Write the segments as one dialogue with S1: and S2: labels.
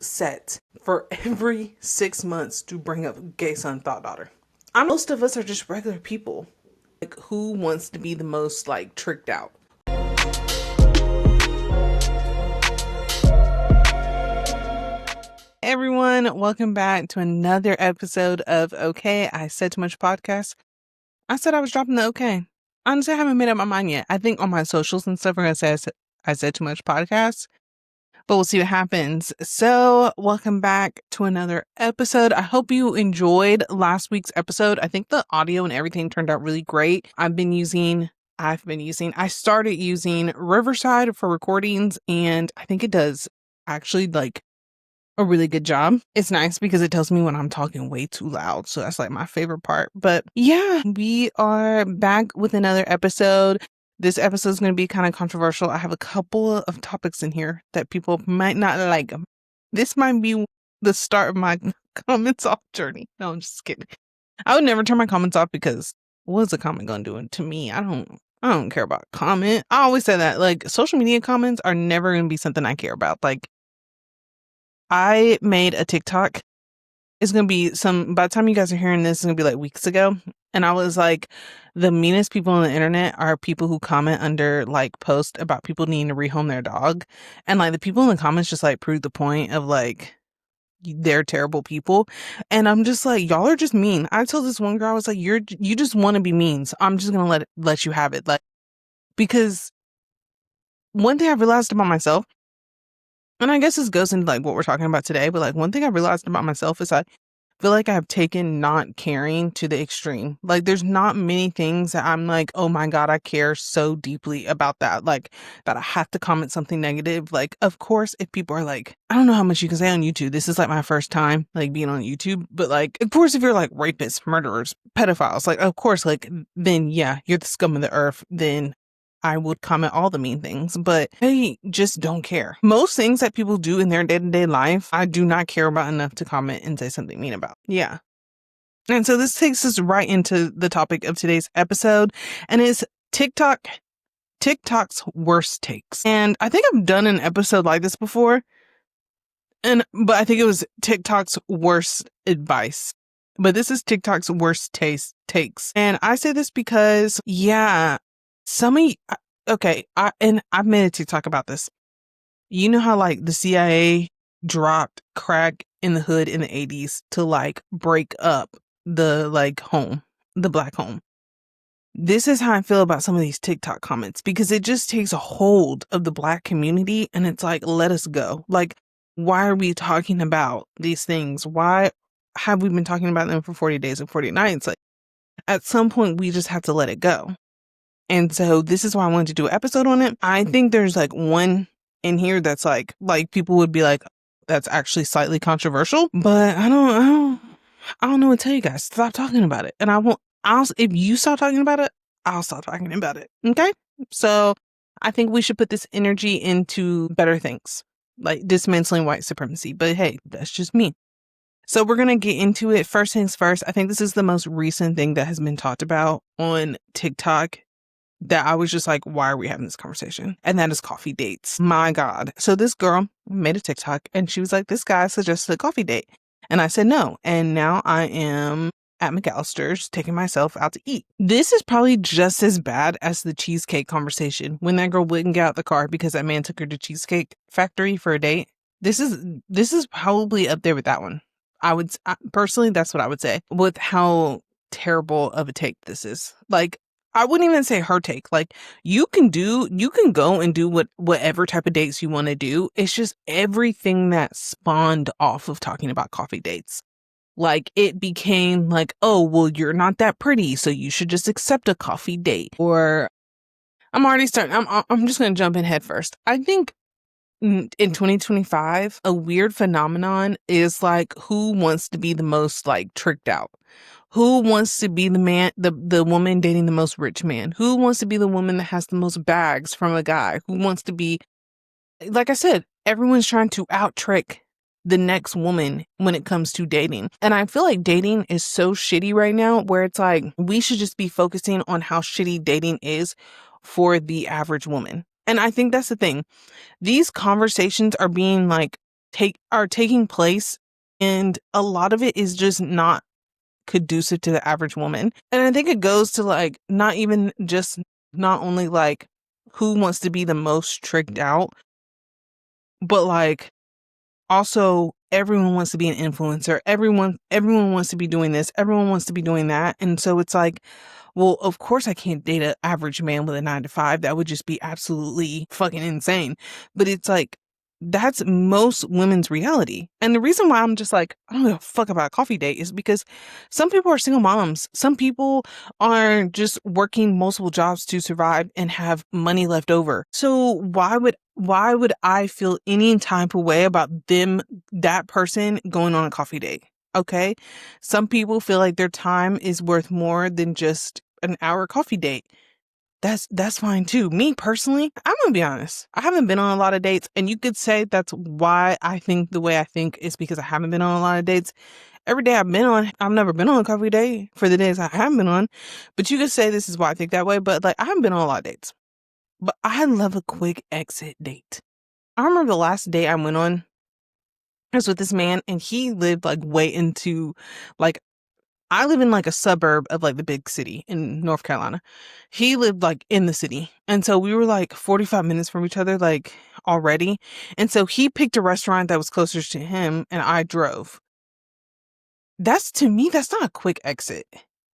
S1: set for every 6 months to bring up gay son, thought daughter. Most of us are just regular people. Like, who wants to be the most like tricked out? Everyone, welcome back to another episode of Okay, I Said Too Much podcast. I said I was dropping the okay. Honestly, I haven't made up my mind yet. I think on my socials and stuff, we're going to say I said too much podcast, but we'll see what happens. So welcome back to another episode. I hope you enjoyed last week's episode. I think the audio and everything turned out really great. I started using Riverside for recordings, and I think it does actually like a really good job. It's nice because it tells me when I'm talking way too loud. So that's like my favorite part. But yeah, we are back with another episode. This episode is going to be kind of controversial. I have a couple of topics in here that people might not like. This might be the start of my comments off journey. No, I'm just kidding. I would never turn my comments off because what's a comment going to do to me? I don't care about comment. I always say that, like, social media comments are never going to be something I care about. Like, I made a TikTok. It's going to be by the time you guys are hearing this, it's going to be like weeks ago. And I was like, the meanest people on the internet are people who comment under like posts about people needing to rehome their dog. And like the people in the comments just like prove the point of like, they're terrible people. And I'm just like, y'all are just mean. I told this one girl, I was like, you just want to be mean. So I'm just going to let you have it. Like, because one thing I realized about myself, and I guess this goes into like what we're talking about today, but like one thing I realized about myself is I feel like I've taken not caring to the extreme. Like there's not many things that I'm like, oh my God, I care so deeply about that. Like that I have to comment something negative. Like, of course, if people are like, I don't know how much you can say on YouTube. This is like my first time like being on YouTube. But like, of course, if you're like rapists, murderers, pedophiles, like, of course, like then yeah, you're the scum of the earth. Then I would comment all the mean things, but I just don't care. Most things that people do in their day-to-day life, I do not care about enough to comment and say something mean about. Yeah. And so this takes us right into the topic of today's episode, and it's TikTok's worst takes. And I think I've done an episode like this before, but I think it was TikTok's worst advice. But this is TikTok's worst takes. And I say this because, yeah, I've made a TikTok about this. You know how like the CIA dropped crack in the hood in the 80s to like break up the like home, the black home. This is how I feel about some of these TikTok comments because it just takes a hold of the black community and it's like, let us go. Like, why are we talking about these things? Why have we been talking about them for 40 days and 40 nights? Like, at some point, we just have to let it go. And so this is why I wanted to do an episode on it. I think there's like one in here that's like people would be like, that's actually slightly controversial, but I don't know what to tell you guys. Stop talking about it. And if you stop talking about it, I'll stop talking about it. Okay. So I think we should put this energy into better things, like dismantling white supremacy. But hey, that's just me. So we're going to get into it. First things first, I think this is the most recent thing that has been talked about on TikTok that I was just like, why are we having this conversation? And that is coffee dates. My God. So this girl made a TikTok and she was like, this guy suggested a coffee date. And I said no. And now I am at McAllister's taking myself out to eat. This is probably just as bad as the cheesecake conversation when that girl wouldn't get out the car because that man took her to Cheesecake Factory for a date. This is probably up there with that one. Personally, that's what I would say with how terrible of a take this is. Like, I wouldn't even say her take. Like, you can go and do whatever type of dates you want to do. It's just everything that spawned off of talking about coffee dates. Like, it became like, oh, well, you're not that pretty, so you should just accept a coffee date. Or I'm just going to jump in head first. I think in 2025, a weird phenomenon is like, who wants to be the most like tricked out? Who wants to be the woman dating the most rich man? Who wants to be the woman that has the most bags from a guy? Who wants to be, like I said, everyone's trying to out trick the next woman when it comes to dating. And I feel like dating is so shitty right now where it's like, we should just be focusing on how shitty dating is for the average woman. And I think that's the thing. These conversations are being like are taking place, and a lot of it is just not conducive to the average woman. And I think it goes to like not even just not only like who wants to be the most tricked out, but like also everyone wants to be an influencer. Everyone wants to be doing this. Everyone wants to be doing that. And so it's like, well, of course I can't date an average man with a 9 to 5. That would just be absolutely fucking insane. But it's like, that's most women's reality. And the reason why I'm just like, I don't give a fuck about a coffee date is because some people are single moms. Some people are just working multiple jobs to survive and have money left over. So why would I feel any type of way about that person going on a coffee date? Okay. Some people feel like their time is worth more than just an hour coffee date. That's fine too. Me personally, I'm gonna be honest. I haven't been on a lot of dates, and you could say that's why I think the way I think is because I haven't been on a lot of dates. Every day I've never been on a coffee date for the days I haven't been on. But you could say this is why I think that way, but like I haven't been on a lot of dates. But I love a quick exit date. I remember the last date I went on, I was with this man, and he lived like way into like I live in like a suburb of like the big city in North Carolina. He lived like in the city. And so we were like 45 minutes from each other, like already. And so he picked a restaurant that was closer to him and I drove. That's to me, that's not a quick exit.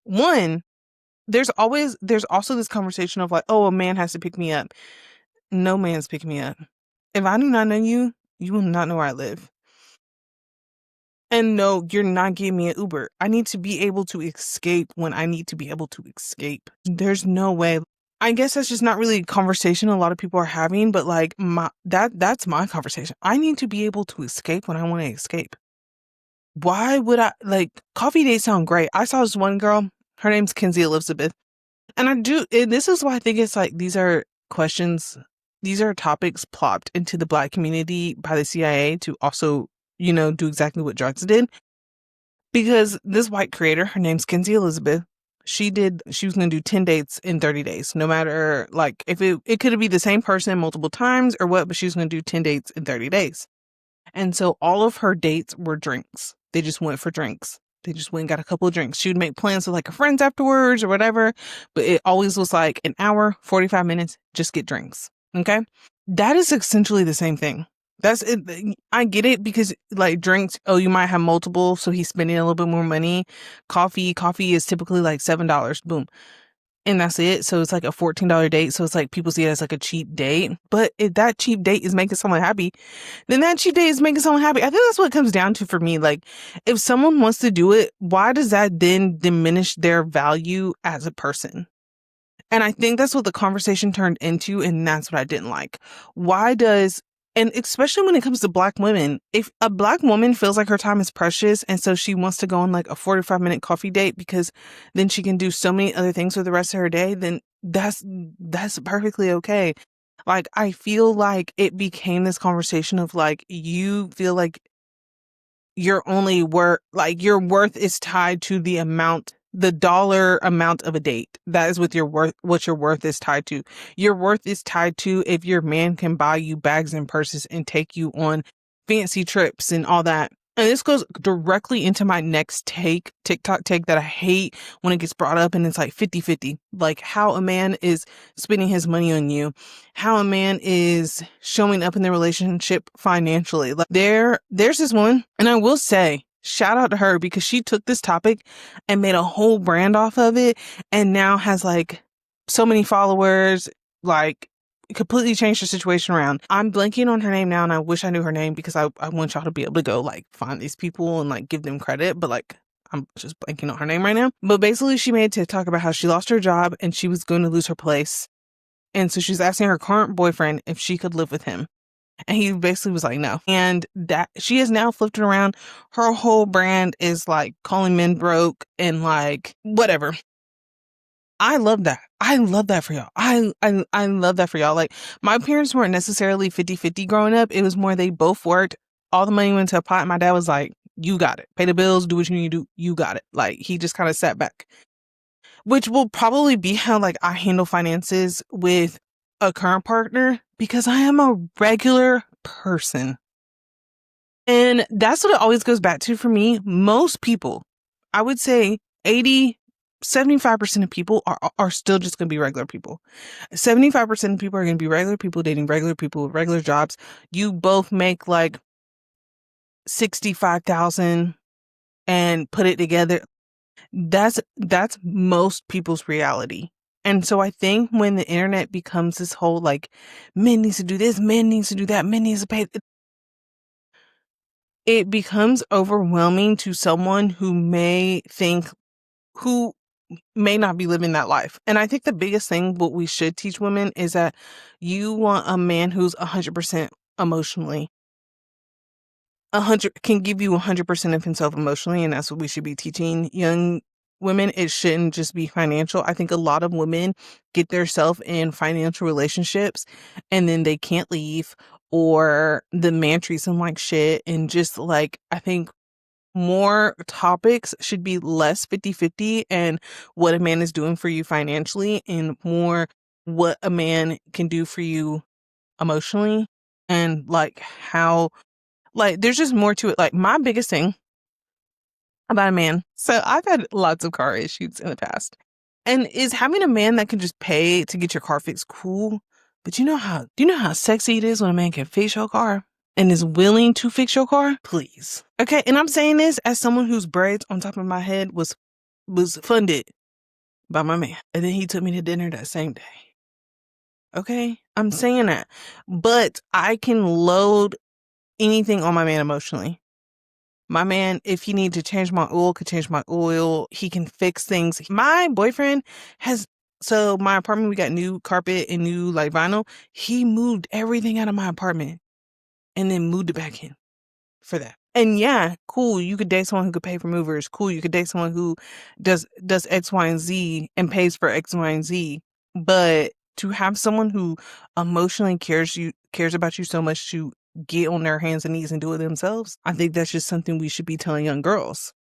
S1: One, there's also this conversation of like, oh, a man has to pick me up. No man's picking me up. If I do not know you, you will not know where I live. And no, you're not giving me an Uber. I need to be able to escape when I need to be able to escape. There's no way. I guess that's just not really a conversation a lot of people are having, but like that's my conversation. I need to be able to escape when I want to escape. Why would I like coffee dates sound great? I saw this one girl, her name's Kinsey Elizabeth. And this is why I think it's like these are topics plopped into the Black community by the CIA to also, do exactly what drugs did. Because this white creator, her name's Kinsey Elizabeth, she was going to do 10 dates in 30 days, no matter like if it could be the same person multiple times or what, but she was going to do 10 dates in 30 days. And so all of her dates were drinks. They just went for drinks. They just went and got a couple of drinks. She would make plans with like her friends afterwards or whatever, but it always was like an hour, 45 minutes, just get drinks. Okay? That is essentially the same thing. That's it. I get it because like drinks, oh, you might have multiple, so he's spending a little bit more money. Coffee is typically like $7. Boom. And that's it. So it's like a $14 date. So it's like people see it as like a cheap date. But if that cheap date is making someone happy, then that cheap date is making someone happy. I think that's what it comes down to for me. Like, if someone wants to do it, why does that then diminish their value as a person? And I think that's what the conversation turned into, and that's what I didn't like. And especially when it comes to Black women, if a Black woman feels like her time is precious and so she wants to go on like a 45-minute coffee date because then she can do so many other things for the rest of her day, then that's perfectly okay. Like, I feel like it became this conversation of like, you feel like your worth is tied to the dollar amount of a date. That is what your worth is tied to. Your worth is tied to if your man can buy you bags and purses and take you on fancy trips and all that. And this goes directly into my next TikTok take that I hate when it gets brought up, and it's like 50-50. Like how a man is spending his money on you, how a man is showing up in the relationship financially. Like there's this one, and I will say, shout out to her because she took this topic and made a whole brand off of it and now has like so many followers, like completely changed her situation around. I'm blanking on her name now, and I wish I knew her name because I want y'all to be able to go like find these people and like give them credit, but like I'm just blanking on her name right now. But basically she made a TikTok about how she lost her job and she was going to lose her place. And so she's asking her current boyfriend if she could live with him. And he basically was like, no. And that she has now flipped it around. Her whole brand is like calling men broke and like whatever. I love that. I love that for y'all. I love that for y'all. Like, my parents weren't necessarily 50-50 growing up. It was more they both worked. All the money went to a pot. And my dad was like, you got it. Pay the bills. Do what you need to do. You got it. Like, he just kind of sat back. Which will probably be how like I handle finances with a current partner because I am a regular person. And that's what it always goes back to for me. Most people, I would say 75% of people are still just going to be regular people. 75% of people are going to be regular people dating regular people with regular jobs. You both make like 65,000 and put it together. That's most people's reality. And so I think when the internet becomes this whole like men needs to do this, men needs to do that, men needs to pay, it becomes overwhelming to someone who may not be living that life. And I think the biggest thing what we should teach women is that you want a man who's 100% emotionally 100 can give you 100% of himself emotionally, and that's what we should be teaching young women. It shouldn't just be financial. I think a lot of women get themselves in financial relationships and then they can't leave, or the man treats them like shit. And just like, I think more topics should be less 50-50 and what a man is doing for you financially, and more what a man can do for you emotionally, and like how like, there's just more to it. Like, my biggest thing about a man, so I've had lots of car issues in the past, and is having a man that can just pay to get your car fixed cool. But do you know how sexy it is when a man can fix your car and is willing to fix your car? Please. Okay, and I'm saying this as someone whose braids on top of my head was funded by my man. And then he took me to dinner that same day. Okay? I'm saying that. But I can load anything on my man emotionally. My man, if he needs to change my oil, could change my oil. He can fix things. My boyfriend so my apartment, we got new carpet and new like vinyl. He moved everything out of my apartment and then moved it back in for that. And yeah, cool. You could date someone who could pay for movers. Cool. You could date someone who does X, Y, and Z and pays for X, Y, and Z. But to have someone who emotionally cares about you so much to get on their hands and knees and do it themselves, I think that's just something we should be telling young girls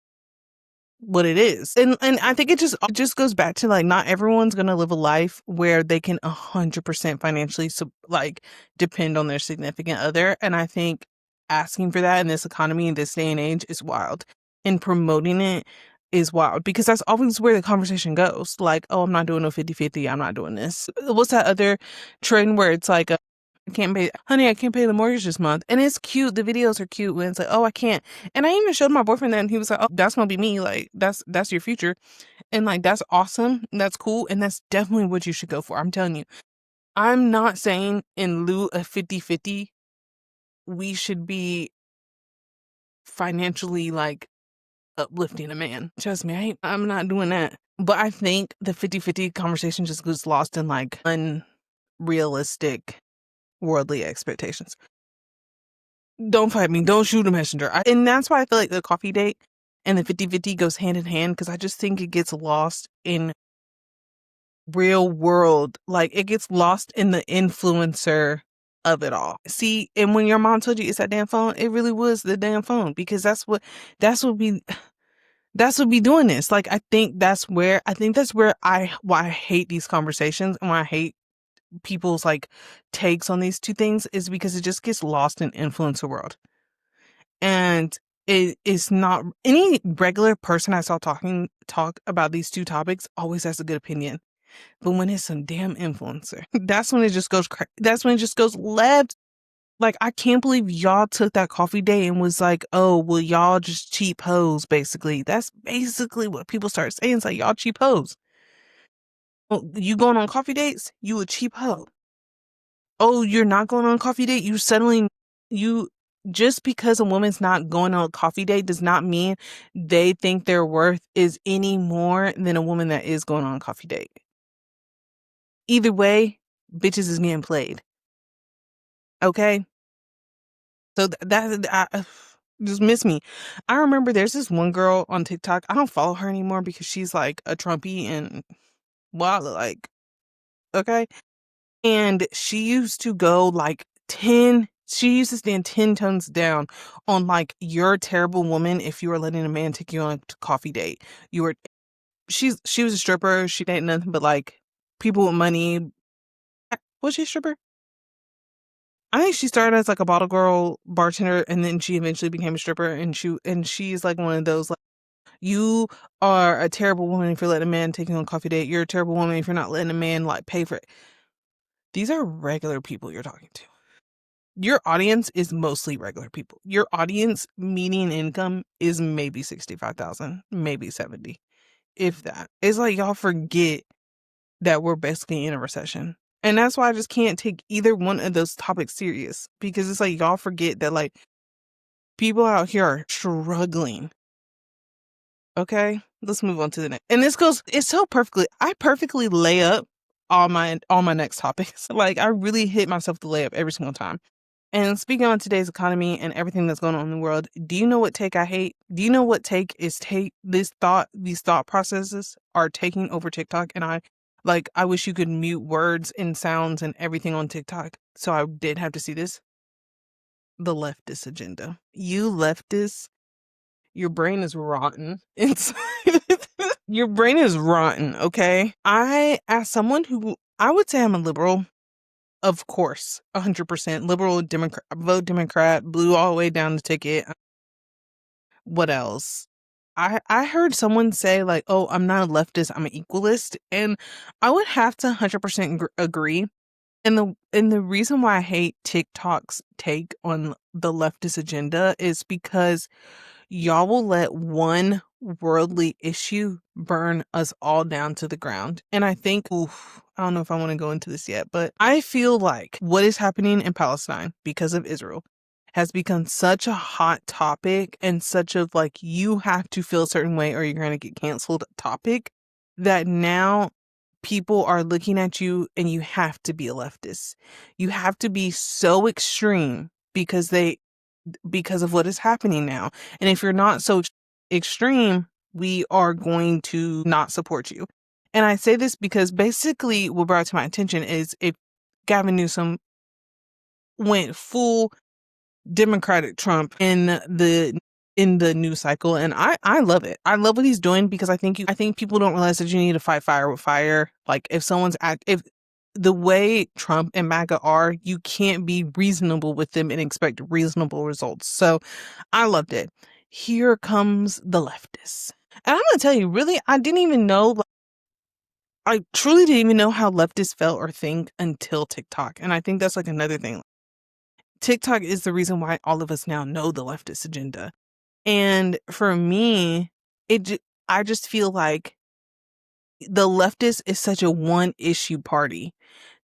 S1: what it is. And I think it just goes back to like not everyone's gonna live a life where they can 100% financially like depend on their significant other. And I think asking for that in this economy in this day and age is wild. And promoting it is wild because that's always where the conversation goes. Like, oh, I'm not doing no 50-50, I'm not doing this. What's that other trend where it's like I can't pay, honey, I can't pay the mortgage this month. And it's cute. The videos are cute when it's like, oh, I can't. And I even showed my boyfriend that and he was like, oh, that's going to be me. Like, that's your future. And like, that's awesome. That's cool. And that's definitely what you should go for. I'm telling you, I'm not saying in lieu of 50-50, we should be financially like uplifting a man. Trust me, I'm not doing that. But I think the 50-50 conversation just gets lost in like unrealistic worldly expectations. Don't fight me. Don't shoot a messenger. And that's why I feel like the coffee date and the 50-50 goes hand in hand, because I just think it gets lost in real world. Like, it gets lost in the influencer of it all. See, and when your mom told you it's that damn phone, it really was the damn phone, because that's what be doing this. Like, I think that's where why I hate these conversations and why I hate people's like takes on these two things, is because it just gets lost in influencer world. And it is not any regular person I saw talk about these two topics always has a good opinion. But when it's some damn influencer, that's when it just goes left. Like, I can't believe y'all took that coffee date and was like, oh, well, y'all just cheap hoes, basically. That's basically what people start saying. It's like, y'all cheap hoes. Oh, you going on coffee dates? You a cheap hoe. Oh, you're not going on a coffee date? You just because a woman's not going on a coffee date does not mean they think their worth is any more than a woman that is going on a coffee date. Either way, bitches is getting played. Okay? So just miss me. I remember there's this one girl on TikTok. I don't follow her anymore because she's like a Trumpy and well, like, okay. And she used to go like she used to stand 10 tones down on like, you're a terrible woman if you were letting a man take you on a coffee date. She was a stripper. She dated nothing but like people with money. Was she a stripper? I think she started as like a bottle girl bartender, and then she eventually became a stripper. And she's like one of those like, you are a terrible woman if you're letting a man take you on a coffee date. You're a terrible woman if you're not letting a man like pay for it. These are regular people you're talking to. Your audience is mostly regular people. Your audience median income is maybe 65,000, maybe 70, if that. It's like y'all forget that we're basically in a recession. And that's why I just can't take either one of those topics serious, because it's like y'all forget that like people out here are struggling. Okay, let's move on to the next. And this goes, it's so perfectly, I perfectly lay up all my next topics. Like I really hit myself to lay up every single time. And speaking on today's economy and everything that's going on in the world, do you know what take I hate? Do you know what these thought processes are taking over TikTok? And I wish you could mute words and sounds and everything on TikTok. So I did have to see this. The leftist agenda. You leftists, your brain is rotten. Your brain is rotten, okay? As someone who, I would say I'm a liberal, of course, 100% liberal, Democrat, vote Democrat, blue all the way down the ticket. What else? I heard someone say like, "Oh, I'm not a leftist, I'm an equalist," and I would have to 100% agree. And the reason why I hate TikTok's take on the leftist agenda is because y'all will let one worldly issue burn us all down to the ground. And I think, oof, I don't know if I want to go into this yet, but I feel like what is happening in Palestine because of Israel has become such a hot topic and such a like, you have to feel a certain way or you're going to get canceled topic, that now people are looking at you and you have to be a leftist. You have to be so extreme because of what is happening now. And if you're not so extreme, we are going to not support you. And I say this because basically what brought it to my attention is if Gavin Newsom went full Democratic Trump in the news cycle, and I love it. I love what he's doing because I think people don't realize that you need to fight fire with fire. Like if the way Trump and MAGA are, you can't be reasonable with them and expect reasonable results. So I loved it. Here comes the leftists. And I'm gonna tell you, really, I didn't even know, I truly didn't even know how leftists felt or think until TikTok. And I think that's like another thing. TikTok is the reason why all of us now know the leftist agenda. And for me, I just feel like the leftist is such a one issue party.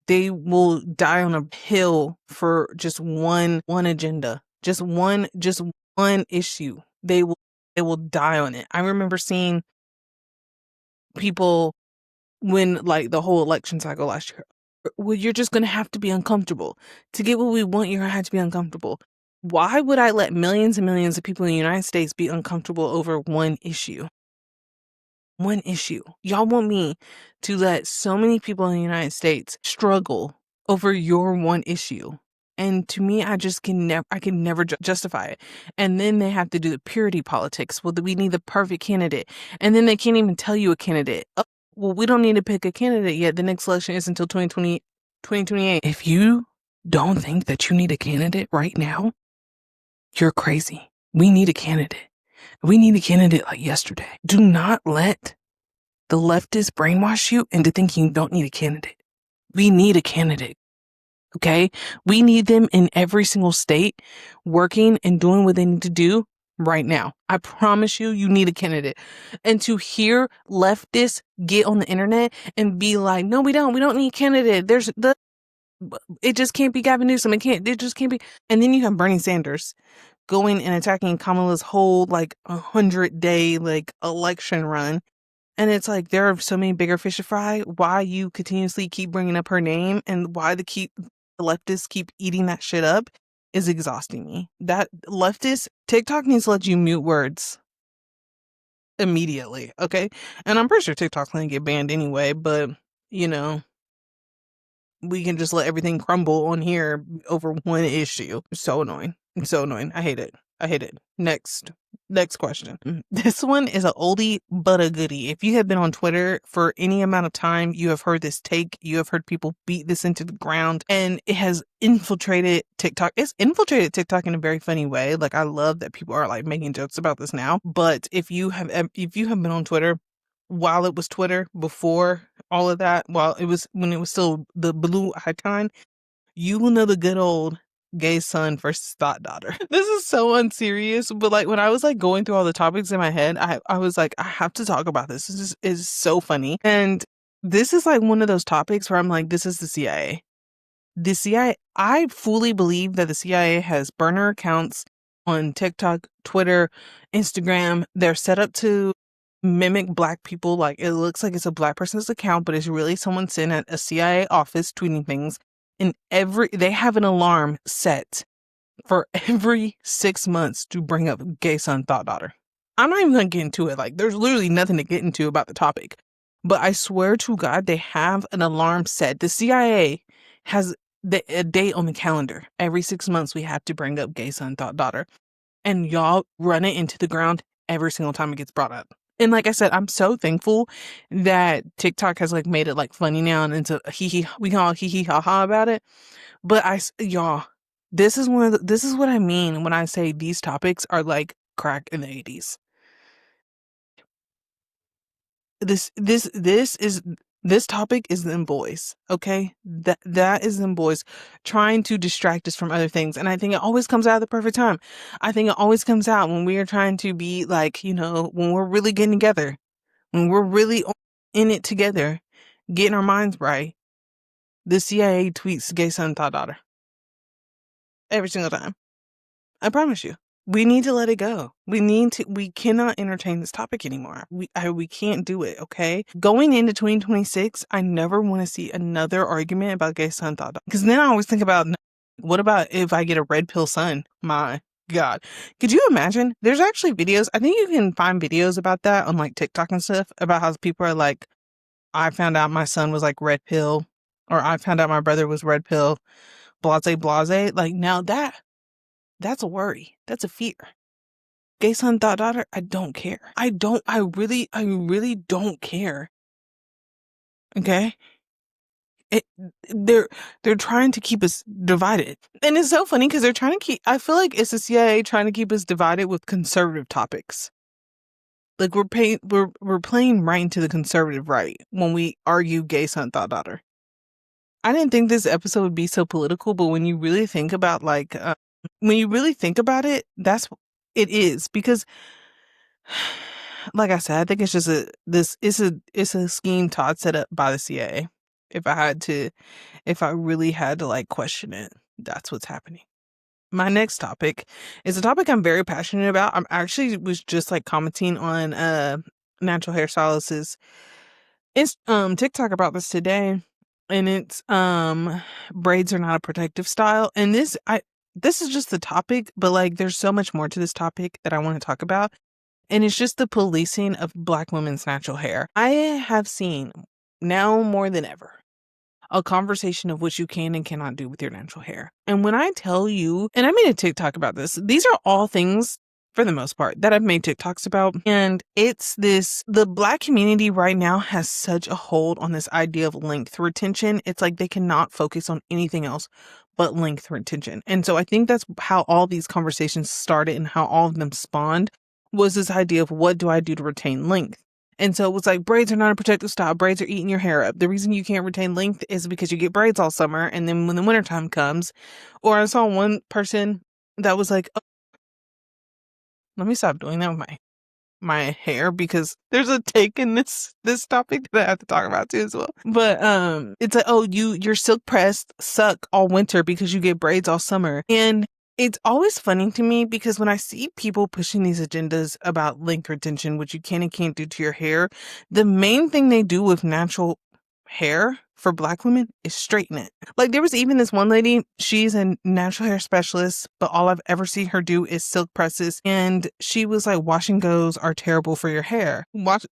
S1: They will die on a hill for just one agenda, just one issue. They will die on it. I remember seeing people when like the whole election cycle last year. Well, you're just gonna have to be uncomfortable. To get what we want, you're gonna have to be uncomfortable. Why would I let millions and millions of people in the United States be uncomfortable over one issue? One issue. Y'all want me to let so many people in the United States struggle over your one issue. And to me, I can never justify it. And then they have to do the purity politics. Well, we need the perfect candidate. And then they can't even tell you a candidate. Oh, well, we don't need to pick a candidate yet. The next election is until 2028. If you don't think that you need a candidate right now, you're crazy. We need a candidate. We need a candidate like yesterday. Do not let the leftists brainwash you into thinking you don't need a candidate. We need a candidate. Okay? We need them in every single state working and doing what they need to do right now. I promise you, you need a candidate. And to hear leftists get on the internet and be like, no, we don't need a candidate. It just can't be Gavin Newsom. It just can't be. And then you have Bernie Sanders going and attacking Kamala's whole like 100-day like election run. And it's like, there are so many bigger fish to fry. Why you continuously keep bringing up her name and why the leftists keep eating that shit up is exhausting me. That leftist TikTok needs to let you mute words immediately, okay? And I'm pretty sure TikTok's gonna get banned anyway, but you know, we can just let everything crumble on here over one issue. So annoying. So annoying. I hate it. I hate it. Next. Next question. This one is a oldie but a goodie. If you have been on Twitter for any amount of time, you have heard this take. You have heard people beat this into the ground, and it has infiltrated TikTok. It's infiltrated TikTok in a very funny way. Like, I love that people are like making jokes about this now. But if you have been on Twitter while it was Twitter, before all of that, while it was when it was still the blue icon, you will know the good old gay son versus thought daughter. This is so unserious, but like when I was like going through all the topics in my head, I was like, I have to talk about this. This is so funny. And this is like one of those topics where I'm like, this is the CIA. The CIA, I fully believe that the CIA has burner accounts on TikTok, Twitter, Instagram. They're set up to mimic black people. Like, it looks like it's a black person's account, but it's really someone sitting at a CIA office tweeting things. And they have an alarm set for every 6 months to bring up gay son, thought daughter. I'm not even gonna get into it. Like, there's literally nothing to get into about the topic. But I swear to God, they have an alarm set. The CIA has a date on the calendar. Every 6 months, we have to bring up gay son, thought daughter. And y'all run it into the ground every single time it gets brought up. And like I said, I'm so thankful that TikTok has like made it like funny now, and into we can all hee ha ha about it. But y'all, this is what I mean when I say these topics are like crack in the 80s. This topic is them boys, okay? That is them boys trying to distract us from other things. And I think it always comes out at the perfect time. I think it always comes out when we are trying to be like, when we're really getting together, when we're really in it together, getting our minds right. The CIA tweets gay son, thought daughter. Every single time. I promise you. We need to let it go. We cannot entertain this topic anymore. We can't do it, okay? Going into 2026, I never want to see another argument about gay son, thought daughter. Because then I always think about, what about if I get a red pill son? My God. Could you imagine? There's actually videos. I think you can find videos about that on like TikTok and stuff, about how people are like, I found out my son was like red pill, or I found out my brother was red pill, blase, blase. Like, now that's a worry. That's a fear. Gay son, thought daughter, I don't care. I really don't care. Okay? They're trying to keep us divided. And it's so funny because they're trying to I feel like it's the CIA trying to keep us divided with conservative topics. Like, we're playing right into the conservative right when we argue gay son, thought daughter. I didn't think this episode would be so political, but when you really think about it, it is, because like I said, I think it's just it's a scheme Todd set up by the CIA. If I really had to like question it, that's what's happening. My next topic is a topic I'm very passionate about. I'm actually was just like commenting on natural hairstylists' TikTok about this today. And it's braids are not a protective style. And this is just the topic, but like there's so much more to this topic that I want to talk about. And it's just the policing of Black women's natural hair. I have seen, now more than ever, a conversation of what you can and cannot do with your natural hair. And when I tell you, and I made a TikTok about this, these are all things, for the most part, that I've made TikToks about. And it's the Black community right now has such a hold on this idea of length retention. It's like they cannot focus on anything else but length retention. And so I think that's how all these conversations started, and how all of them spawned, was this idea of, what do I do to retain length? And so it was like, braids are not a protective style. Braids are eating your hair up. The reason you can't retain length is because you get braids all summer, and then when the wintertime comes, or I saw one person that was like, oh, let me stop doing that with my hair, because there's a take in this topic that I have to talk about too as well. But it's like, oh, your silk pressed suck all winter because you get braids all summer. And it's always funny to me, because when I see people pushing these agendas about length retention, which you can and can't do to your hair, the main thing they do with natural hair for Black women is straighten it. Like, there was even this one lady, she's a natural hair specialist, but all I've ever seen her do is silk presses. And she was like, wash and goes are terrible for your hair. What?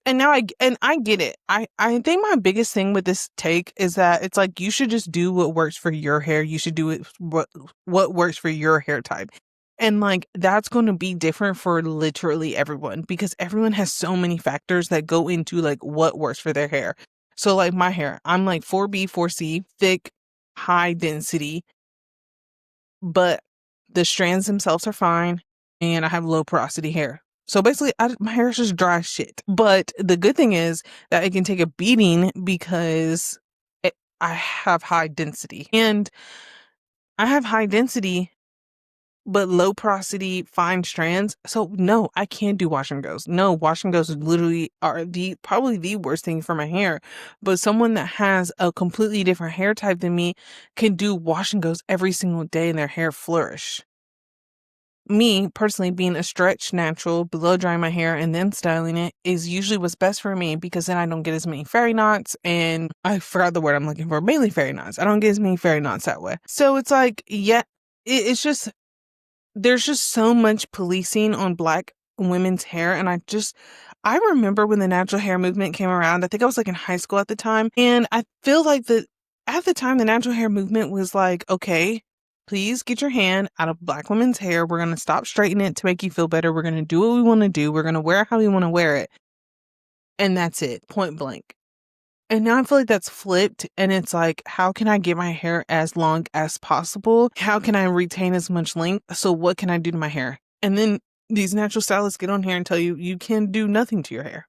S1: And now I get it. I think my biggest thing with this take is that it's like, you should just do what works for your hair. You should do it what works for your hair type. And like that's going to be different for literally everyone because everyone has so many factors that go into like what works for their hair. So like my hair, I'm like 4B, 4C, thick, high density, but the strands themselves are fine and I have low porosity hair. So basically, my hair is just dry as shit. But the good thing is that it can take a beating because I have high density. And I have high density but low porosity fine strands. So no, I can't do wash and goes. No, wash and goes literally are probably the worst thing for my hair. But someone that has a completely different hair type than me can do wash and goes every single day and their hair flourish. Me personally being a stretch natural, blow drying my hair and then styling it is usually what's best for me because then I don't get as many fairy knots and I forgot the word I'm looking for, mainly fairy knots. I don't get as many fairy knots that way. So it's like, yeah, it's just there's just so much policing on Black women's hair. And I remember when the natural hair movement came around, I think I was like in high school at the time. And I feel like at the time, the natural hair movement was like, okay, please get your hand out of Black women's hair. We're going to stop straightening it to make you feel better. We're going to do what we want to do. We're going to wear how we want to wear it. And that's it, point blank. And now I feel like that's flipped and it's like, how can I get my hair as long as possible? How can I retain as much length? So what can I do to my hair? And then these natural stylists get on here and tell you, you can do nothing to your hair.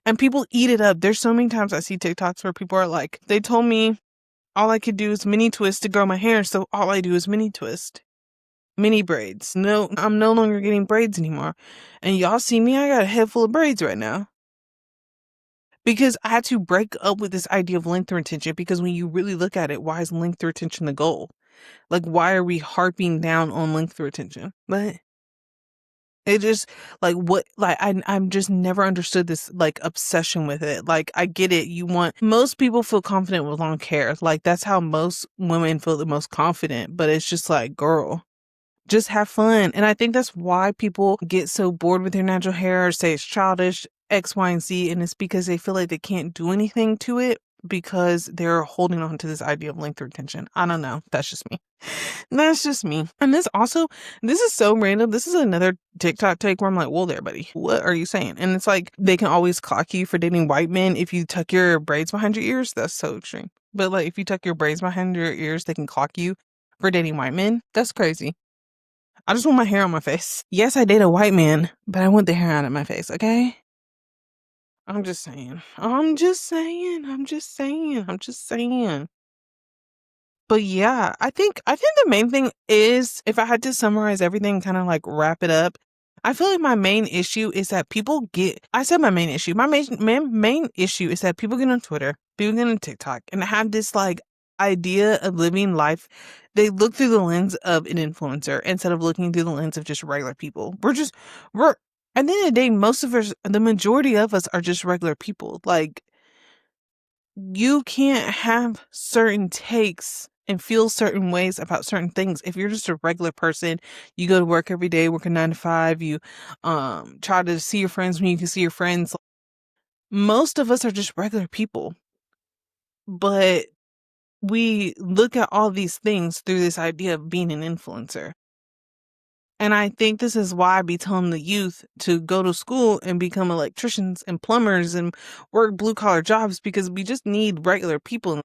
S1: And people eat it up. There's so many times I see TikToks where people are like, they told me all I could do is mini twist to grow my hair. So all I do is mini twist. Mini braids. No, I'm no longer getting braids anymore. And y'all see me, I got a head full of braids right now. Because I had to break up with this idea of length retention because when you really look at it, why is length retention the goal? Like, why are we harping down on length retention? But it just like what like I'm just never understood this like obsession with it. Like I get it. Most people feel confident with long hair. Like that's how most women feel the most confident. But it's just like, girl, just have fun. And I think that's why people get so bored with their natural hair or say it's childish, X, Y, and Z. And it's because they feel like they can't do anything to it because they're holding on to this idea of length retention. I don't know. That's just me. That's just me. And this is so random. This is another TikTok take where I'm like, whoa there, buddy. What are you saying? And it's like, they can always clock you for dating white men if you tuck your braids behind your ears. That's so extreme. But like, if you tuck your braids behind your ears, they can clock you for dating white men. That's crazy. I just want my hair on my face. Yes, I date a white man, but I want the hair out of my face, okay? I'm just saying. I'm just saying. I'm just saying. I'm just saying. But yeah, I think the main thing is if I had to summarize everything, kind of like wrap it up, I feel like my main issue is that I said my main issue. My main issue is that people get on Twitter, people get on TikTok, and have this like idea of living life. They look through the lens of an influencer instead of looking through the lens of just regular people. We're at the end of the day, most of us, the majority of us are just regular people. Like, you can't have certain takes and feel certain ways about certain things if you're just a regular person. You go to work every day, work a 9 to 5, you try to see your friends when you can see your friends. Most of us are just regular people, but we look at all these things through this idea of being an influencer. And I think this is why I be telling the youth to go to school and become electricians and plumbers and work blue collar jobs because we just need regular people.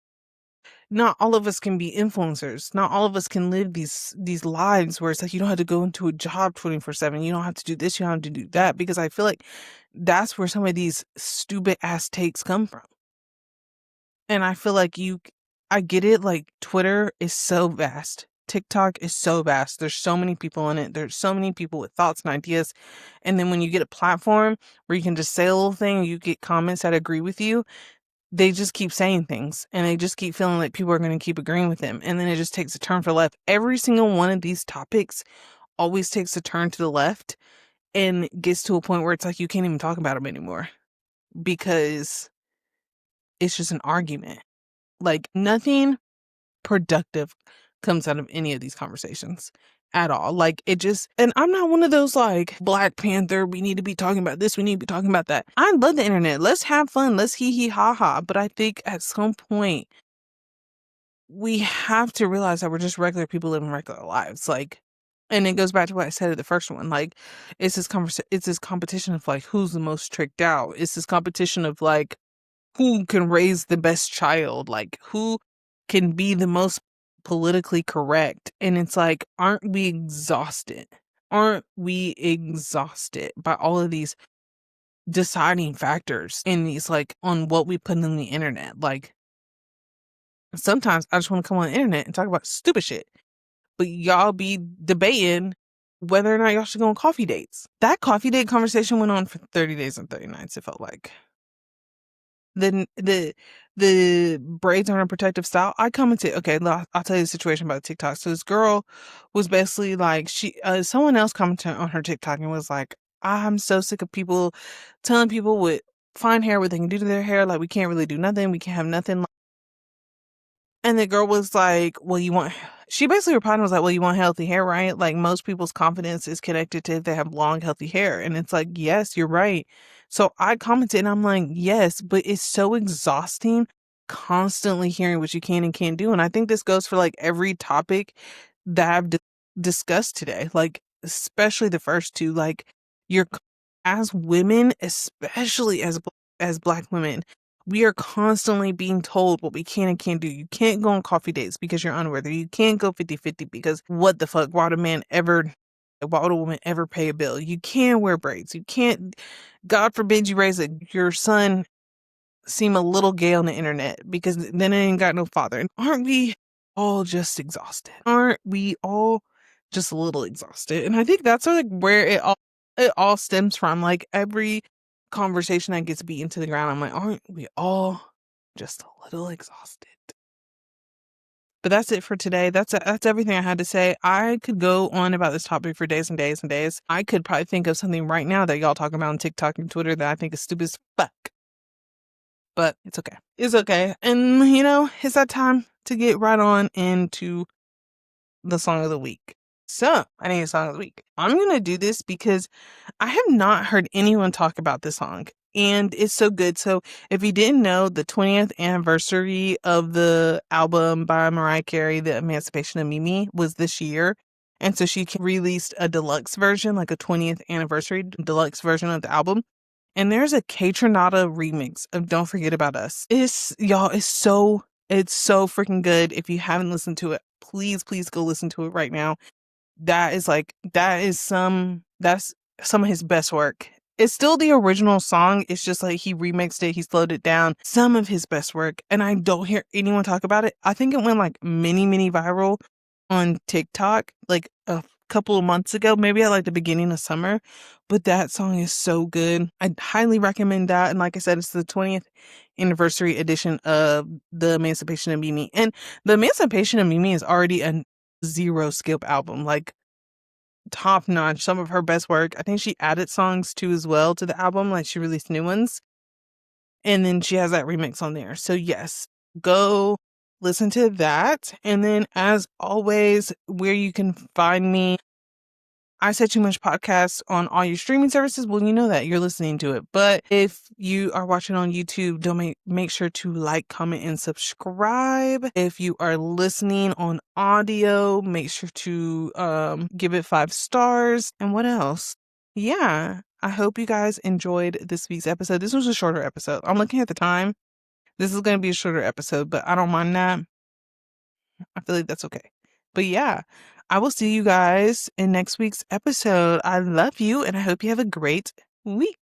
S1: Not all of us can be influencers. Not all of us can live these lives where it's like you don't have to go into a job 24/7. You don't have to do this, you don't have to do that. Because I feel like that's where some of these stupid ass takes come from. And I feel like I get it, like Twitter is so vast. TikTok is so vast. There's so many people in it. There's so many people with thoughts and ideas. And then when you get a platform where you can just say a little thing, you get comments that agree with you, they just keep saying things and they just keep feeling like people are going to keep agreeing with them. And then it just takes a turn for left. Every single one of these topics always takes a turn to the left and gets to a point where it's like you can't even talk about them anymore because it's just an argument. Like nothing productive comes out of any of these conversations at all. Like it just, and I'm not one of those like Black Panther, we need to be talking about this, we need to be talking about that. I love the internet. Let's have fun. Let's hee hee ha ha. But I think at some point we have to realize that we're just regular people living regular lives. Like And it goes back to what I said at the first one. Like, it's this competition of like who's the most tricked out. It's this competition of like who can raise the best child, like who can be the most politically correct. And it's like, aren't we exhausted? Aren't we exhausted by all of these deciding factors in these, like, on what we put on the internet? Like, sometimes I just want to come on the internet and talk about stupid shit, but y'all be debating whether or not y'all should go on coffee dates. That coffee date conversation went on for 30 days and 30 nights, it felt like. The braids aren't a protective style. I commented, okay, I'll tell you the situation about TikTok. So this girl was basically like, someone else commented on her TikTok and was like, I'm so sick of people telling people with fine hair what they can do to their hair. Like, we can't really do nothing. We can't have nothing. And the girl was like, well, she basically replied and was like, well, you want healthy hair, right? Like, most people's confidence is connected to if they have long, healthy hair. And it's like, yes, you're right. So I commented and I'm like, yes, but it's so exhausting constantly hearing what you can and can't do. And I think this goes for like every topic that I've discussed today, like, especially the first two. Like, you're, as women, especially as Black women, we are constantly being told what we can and can't do. You can't go on coffee dates because you're unworthy. You can't go 50-50 because what the fuck? Why would a woman ever pay a bill? You can't wear braids. You can't, God forbid you raise your son seem a little gay on the internet because then it ain't got no father. And aren't we all just exhausted? Aren't we all just a little exhausted? And I think that's like where it all stems from. Like, every conversation that gets beaten to the ground, I'm like, aren't we all just a little exhausted? But that's it for today. That's everything I had to say. I could go on about this topic for days and days and days. I could probably think of something right now that y'all talk about on TikTok and Twitter that I think is stupid as fuck. But it's okay. It's okay. And, it's that time to get right on into the song of the week. So, I need a song of the week. I'm going to do this because I have not heard anyone talk about this song. And it's so good. So, if you didn't know, the 20th anniversary of the album by Mariah Carey, The Emancipation of Mimi, was this year. And so she released a deluxe version, like a 20th anniversary deluxe version of the album. And there's a K-Tronada remix of Don't Forget About Us. It's so freaking good. If you haven't listened to it, please go listen to it right now. That's some of his best work. It's still the original song. It's just like he remixed it. He slowed it down. Some of his best work. And I don't hear anyone talk about it. I think it went like mini viral on TikTok like a couple of months ago, maybe at like the beginning of summer. But that song is so good. I highly recommend that. And like I said, it's the 20th anniversary edition of The Emancipation of Mimi. And The Emancipation of Mimi is already a zero skip album. Like, top notch. Some of her best work. I think she added songs too as well to the album. Like, she released new ones. And then she has that remix on there. So yes, go listen to that. And then, as always, where you can find me, I Said Too Much podcast on all your streaming services. Well, you know that you're listening to it. But if you are watching on YouTube, don't make sure to like, comment, and subscribe. If you are listening on audio, make sure to give it 5 stars. And what else? Yeah, I hope you guys enjoyed this week's episode. This was a shorter episode. I'm looking at the time. This is going to be a shorter episode, but I don't mind that. I feel like that's okay. But yeah, I will see you guys in next week's episode. I love you and I hope you have a great week.